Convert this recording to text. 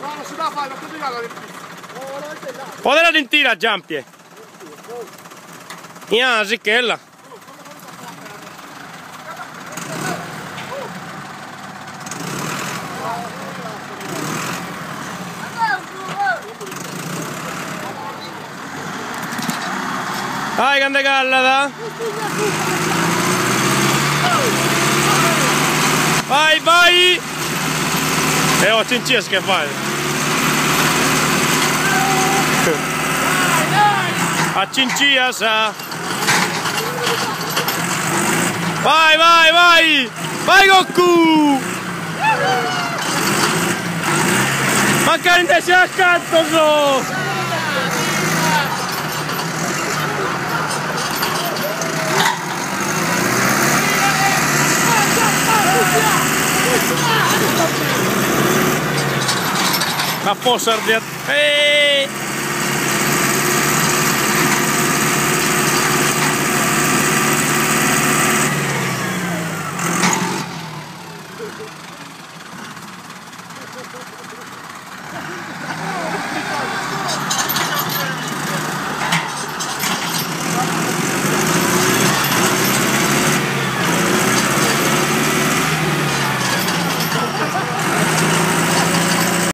No, non si dà fare, non ti dica la Potela dentira, Giampie. Ihan sikellä. Dai, quante callata! Vai, vai! E ho cincias che fai! A cincias! Vai, vai, vai! Vai, Goku! Manca in testa accanto, so! Capo sardiat.